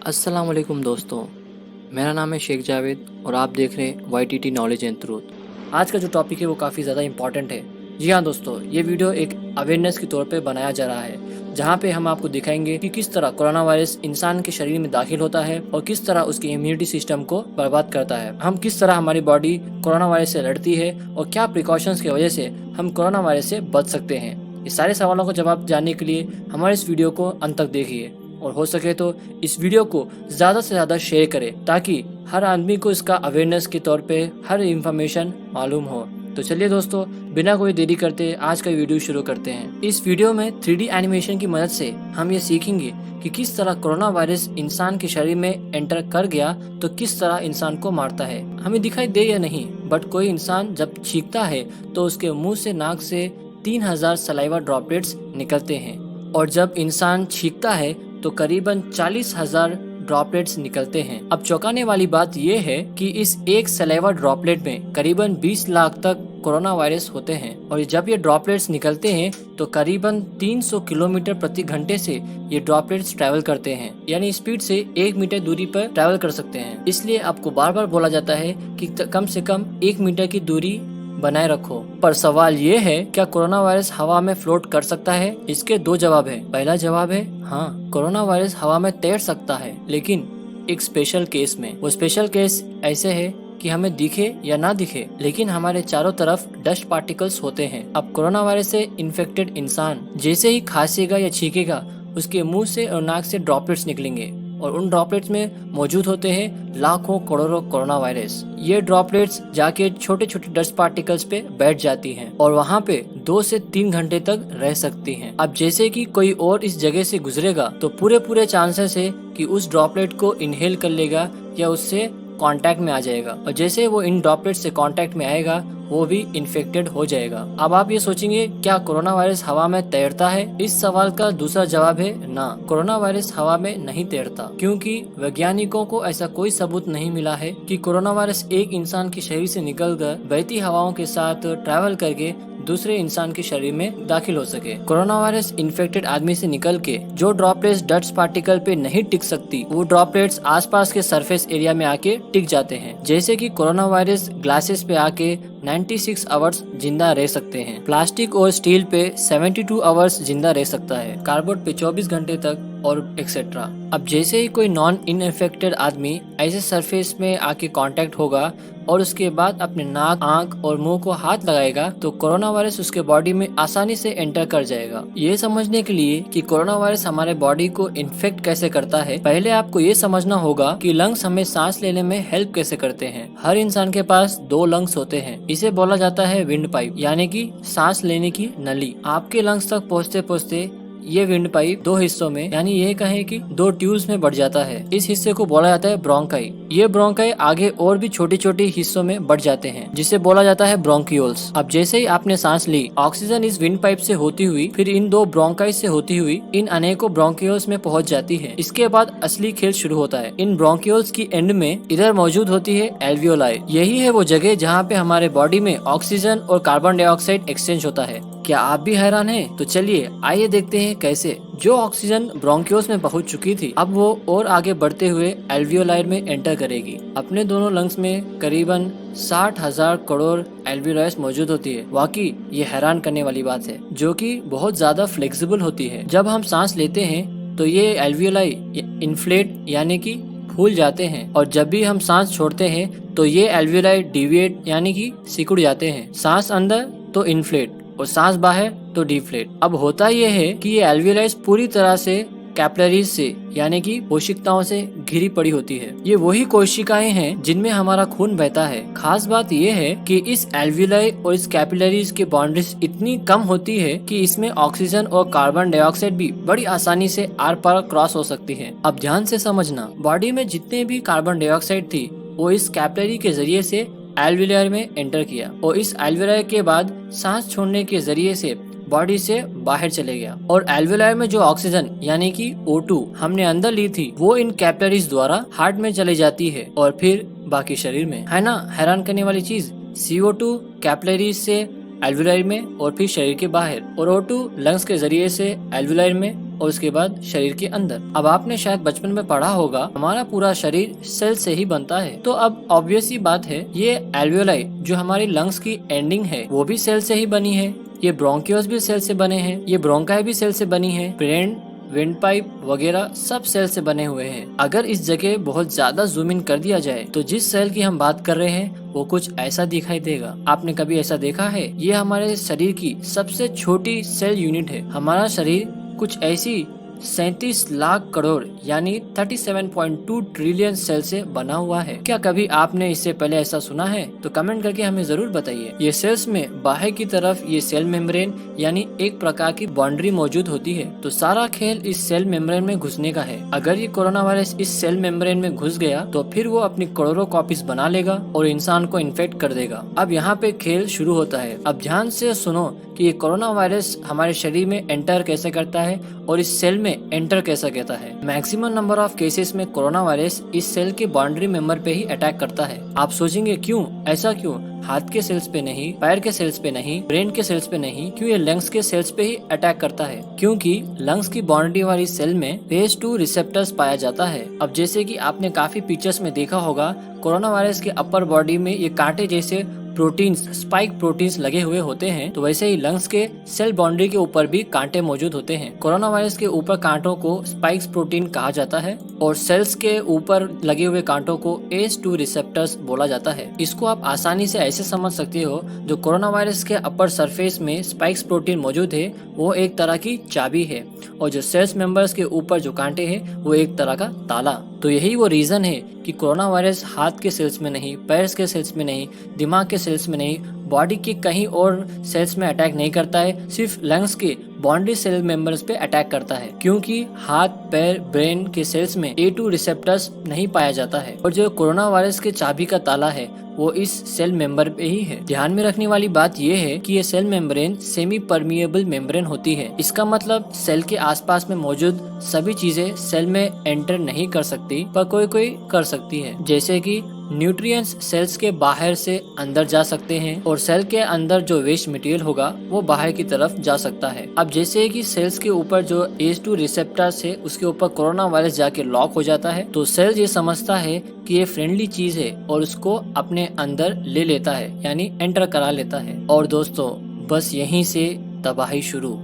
अस्सलाम वालेकुम दोस्तों, मेरा नाम है शेख जावेद और आप देख रहे हैं YTT नॉलेज एंड ट्रूथ। आज का जो टॉपिक है वो काफ़ी ज़्यादा इंपॉर्टेंट है। जी हाँ दोस्तों, ये वीडियो एक अवेयरनेस के तौर पे बनाया जा रहा है, जहाँ पे हम आपको दिखाएंगे कि किस तरह कोरोना वायरस इंसान के शरीर में दाखिल होता है और किस तरह उसके इम्यूनिटी सिस्टम को बर्बाद करता है। हम किस तरह हमारी बॉडी कोरोना वायरस से लड़ती है और क्या प्रिकॉशंस की वजह से हम कोरोना वायरस से बच सकते हैं। इस सारे सवालों का जवाब जानने के लिए हमारे इस वीडियो को अंत तक देखिए और हो सके तो इस वीडियो को ज़्यादा से ज़्यादा शेयर करें ताकि हर आदमी को इसका अवेयरनेस के तौर पे हर इंफॉर्मेशन मालूम हो। तो चलिए दोस्तों, बिना कोई देरी करते आज का वीडियो शुरू करते हैं। इस वीडियो में 3D एनिमेशन की मदद से हम ये सीखेंगे कि किस तरह कोरोना वायरस इंसान के शरीर में एंटर कर गया तो किस तरह इंसान को मारता है। हमें दिखाई दे या नहीं, बट कोई इंसान जब छींकता है तो उसके मुंह से नाक से 3000 सलाइवा ड्रॉपलेट्स निकलते हैं और जब इंसान छींकता है तो करीबन 40,000 ड्रॉपलेट्स निकलते हैं। अब चौंकाने वाली बात यह है कि इस एक सलाइवा ड्रॉपलेट में करीबन 20 लाख तक कोरोना वायरस होते हैं और जब ये ड्रॉपलेट्स निकलते हैं तो करीबन 300 किलोमीटर प्रति घंटे से ये ड्रॉपलेट्स ट्रैवल करते हैं, यानी स्पीड से 1 मीटर दूरी पर ट्रैवल कर सकते हैं। इसलिए आपको बार बार बोला जाता है कि कम से कम 1 मीटर की दूरी बनाए रखो। पर सवाल ये है, क्या कोरोना वायरस हवा में फ्लोट कर सकता है? इसके दो जवाब है। पहला जवाब है हाँ, कोरोना वायरस हवा में तैर सकता है, लेकिन एक स्पेशल केस में। वो स्पेशल केस ऐसे है कि हमें दिखे या ना दिखे, लेकिन हमारे चारों तरफ डस्ट पार्टिकल्स होते हैं। अब कोरोना वायरस से इन्फेक्टेड इंसान जैसे ही खांसेगा या छींकेगा, उसके मुंह से और नाक से ड्रॉपलेट्स निकलेंगे और उन ड्रॉपलेट्स में मौजूद होते हैं लाखों करोड़ों कोरोना वायरस। ये ड्रॉपलेट्स जाके छोटे छोटे डस्ट पार्टिकल्स पे बैठ जाती हैं और वहाँ पे 2 से 3 घंटे तक रह सकती हैं। अब जैसे कि कोई और इस जगह से गुजरेगा तो पूरे चांसेस है कि उस ड्रॉपलेट को इनहेल कर लेगा या उससे कांटेक्ट में आ जाएगा और जैसे वो इन ड्रॉपलेट से कांटेक्ट में आएगा वो भी इन्फेक्टेड हो जाएगा। अब आप ये सोचेंगे, क्या कोरोना वायरस हवा में तैरता है? इस सवाल का दूसरा जवाब है ना, कोरोना वायरस हवा में नहीं तैरता, क्योंकि वैज्ञानिकों को ऐसा कोई सबूत नहीं मिला है कि कोरोना वायरस एक इंसान के शरीर से निकलकर बहती हवाओं के साथ ट्रैवल करके दूसरे इंसान के शरीर में दाखिल हो सके। कोरोना वायरस इन्फेक्टेड आदमी से निकल के जो ड्रॉपलेट्स डस्ट पार्टिकल पे नहीं टिक सकती, वो ड्रॉपलेट्स आसपास के सरफेस एरिया में आके टिक जाते हैं। जैसे कि कोरोना वायरस ग्लासेस पे आके 96 आवर्स जिंदा रह सकते हैं, प्लास्टिक और स्टील पे 72 आवर्स जिंदा रह सकता है, कार्डबोर्ड पे 24 घंटे तक और एक्सेट्रा। अब जैसे ही कोई नॉन इन्फेक्टेड आदमी ऐसे सरफेस में आके कांटेक्ट होगा और उसके बाद अपने नाक, आंख और मुंह को हाथ लगाएगा तो कोरोना वायरस उसके बॉडी में आसानी से एंटर कर जाएगा। ये समझने के लिए कि कोरोना वायरस हमारे बॉडी को इन्फेक्ट कैसे करता है, पहले आपको ये समझना होगा कि लंग्स हमें सांस लेने में हेल्प कैसे करते हैं। हर इंसान के पास 2 लंग्स होते हैं, इसे बोला जाता है विंड पाइप, यानी कि सांस लेने की नली। आपके लंग्स तक पहुँचते पहुँचते ये विंड पाइप 2 हिस्सों में, यानी ये कहें कि 2 ट्यूब्स में बढ़ जाता है। इस हिस्से को बोला जाता है ब्रोंकाई। ये ब्रोंकाई आगे और भी छोटी छोटी हिस्सों में बढ़ जाते हैं, जिसे बोला जाता है ब्रोंकियोल्स। अब जैसे ही आपने सांस ली, ऑक्सीजन इस विंड पाइप से होती हुई फिर इन 2 ब्रोंकाई से होती हुई इन अनेकों ब्रोंकियोल्स में पहुंच जाती है। इसके बाद असली खेल शुरू होता है। इन ब्रोंकियोल्स की एंड में इधर मौजूद होती है एल्वियोलाई। यही है वो जगह जहाँ पे हमारे बॉडी में ऑक्सीजन और कार्बन डाइऑक्साइड एक्सचेंज होता है। क्या आप भी हैरान हैं? तो चलिए आइए देखते हैं कैसे। जो ऑक्सीजन ब्रोंकियोल्स में पहुंच चुकी थी, अब वो और आगे बढ़ते हुए एल्वियोलाई में एंटर करेगी। अपने दोनों लंग्स में करीबन 60,000 करोड़ एल्वियोलाइज मौजूद होती है। वाकई ये हैरान करने वाली बात है, जो कि बहुत ज्यादा फ्लेक्सिबल होती है। जब हम सांस लेते हैं तो ये एल्वियोलाई इन्फ्लेट यानी कि फूल जाते हैं और जब भी हम सांस छोड़ते हैं तो ये एल्वियोलाई डिविएट यानी कि सिकुड़ जाते हैं। सांस अंदर तो इन्फ्लेट और सांस बाहर तो डिफ्लेट। अब होता यह है कि ये एल्वियोलाइज पूरी तरह से कैपिलरीज से यानी कि कोशिकाओं से घिरी पड़ी होती है। ये वही कोशिकाएं हैं जिनमें हमारा खून बहता है। खास बात यह है कि इस एल्वियोलाई और इस कैपिलरीज की बाउंड्रीज इतनी कम होती है कि इसमें ऑक्सीजन और कार्बन डाइऑक्साइड भी बड़ी आसानी से आर पार क्रॉस हो सकती है। अब ध्यान से समझना, बॉडी में जितने भी कार्बन डाइऑक्साइड थी वो इस कैपिलरी के जरिए से एल्वियोलाई में एंटर किया और इस एल्वियोलाई के बाद सांस छोड़ने के जरिए से बॉडी से बाहर चले गया और एल्वियोलाई में जो ऑक्सीजन यानी कि O2 हमने अंदर ली थी वो इन कैपिलरीज द्वारा हार्ट में चले जाती है और फिर बाकी शरीर में। है ना हैरान करने वाली चीज? CO2 कैपिलरीज से एल्वियोलाई में और फिर शरीर के बाहर और O2 लंग्स के जरिए से एल्वियोलाई में और उसके बाद शरीर के अंदर। अब आपने शायद बचपन में पढ़ा होगा हमारा पूरा शरीर सेल से ही बनता है। तो अब ऑब्वियस ही बात है, ये एल्वियोलाई जो हमारी लंग्स की एंडिंग है वो भी सेल से ही बनी है, ये ब्रोंकियोस भी सेल से बने हैं, ये ब्रोंकाई भी सेल से बनी है, ब्रेन, विंड पाइप वगैरह सब सेल से बने हुए हैं। अगर इस जगह बहुत ज्यादा जूम इन कर दिया जाए तो जिस सेल की हम बात कर रहे हैं वो कुछ ऐसा दिखाई देगा। आपने कभी ऐसा देखा है? ये हमारे शरीर की सबसे छोटी सेल यूनिट है। हमारा शरीर कुछ ऐसी 37 लाख करोड़ यानी 37.2 ट्रिलियन सेल से बना हुआ है। क्या कभी आपने इससे पहले ऐसा सुना है? तो कमेंट करके हमें जरूर बताइए। ये सेल्स में बाहर की तरफ ये सेल मेम्ब्रेन यानी एक प्रकार की बाउंड्री मौजूद होती है। तो सारा खेल इस सेल मेम्ब्रेन में घुसने का है। अगर ये कोरोना वायरस इस सेल मेम्ब्रेन में घुस गया तो फिर वो अपनी करोड़ों कॉपीज बना लेगा और इंसान को इन्फेक्ट कर देगा। अब यहाँ पे खेल शुरू होता है। अब ध्यान से सुनो कि ये कोरोना वायरस हमारे शरीर में एंटर कैसे करता है और इस सेल में एंटर कैसा कहता है। मैक्सिमम नंबर ऑफ केसेस में कोरोना वायरस इस सेल के बाउंड्री मेंबर पे ही अटैक करता है। आप सोचेंगे क्यों, ऐसा क्यों? हाथ के सेल्स पे नहीं, पैर के सेल्स पे नहीं, ब्रेन के सेल्स पे नहीं, क्यों ये लंग्स के सेल्स पे ही अटैक करता है? क्योंकि लंग्स की बाउंड्री वाली सेल में फेज 2 रिसेप्टर्स पाया जाता है। अब जैसे कि आपने काफी पिक्चर्स में देखा होगा, कोरोना वायरस के अपर बॉडी में ये कांटे जैसे प्रोटीन्स, स्पाइक प्रोटीन्स लगे हुए होते हैं। तो वैसे ही लंग्स के सेल बाउंड्री के ऊपर भी कांटे मौजूद होते हैं। कोरोना वायरस के ऊपर कांटों को स्पाइक्स प्रोटीन कहा जाता है और सेल्स के ऊपर लगे हुए कांटों को ACE2 रिसेप्टर्स बोला जाता है। इसको आप आसानी से ऐसे समझ सकते हो, जो कोरोना वायरस के अपर सरफेस में स्पाइक्स प्रोटीन मौजूद है वो एक तरह की चाबी है और जो सेल्स मेंबर्स के ऊपर जो कांटे हैं वो एक तरह का ताला। तो यही वो रीजन है कि कोरोना वायरस हाथ के सेल्स में नहीं, पैर के सेल्स में नहीं, दिमाग के सेल्स में नहीं, बॉडी के कहीं और सेल्स में अटैक नहीं करता है, सिर्फ लंग्स के बाउंड्री सेल मेंबर्स पे अटैक करता है। क्योंकि हाथ, पैर, ब्रेन के सेल्स में A2 रिसेप्टर्स नहीं पाया जाता है और जो कोरोना वायरस के चाबी का ताला है वो इस सेल मेंबर पे ही है। ध्यान में रखने वाली बात ये है कि ये cell membrane semi permeable membrane होती है। इसका मतलब सेल के आसपास में मौजूद सभी चीजें सेल में एंटर नहीं कर सकती, पर कोई कोई कर सकती है। जैसे कि न्यूट्रिएंट्स सेल्स के बाहर से अंदर जा सकते हैं और सेल के अंदर जो वेस्ट मटेरियल होगा वो बाहर की तरफ जा सकता है। अब जैसे कि सेल्स के ऊपर जो ACE2 रिसेप्टर्स है उसके ऊपर कोरोना वायरस जाके लॉक हो जाता है, तो सेल ये समझता है कि ये फ्रेंडली चीज है और उसको अपने अंदर ले लेता है, यानी एंटर करा लेता है। और दोस्तों बस यहीं से तबाही शुरू।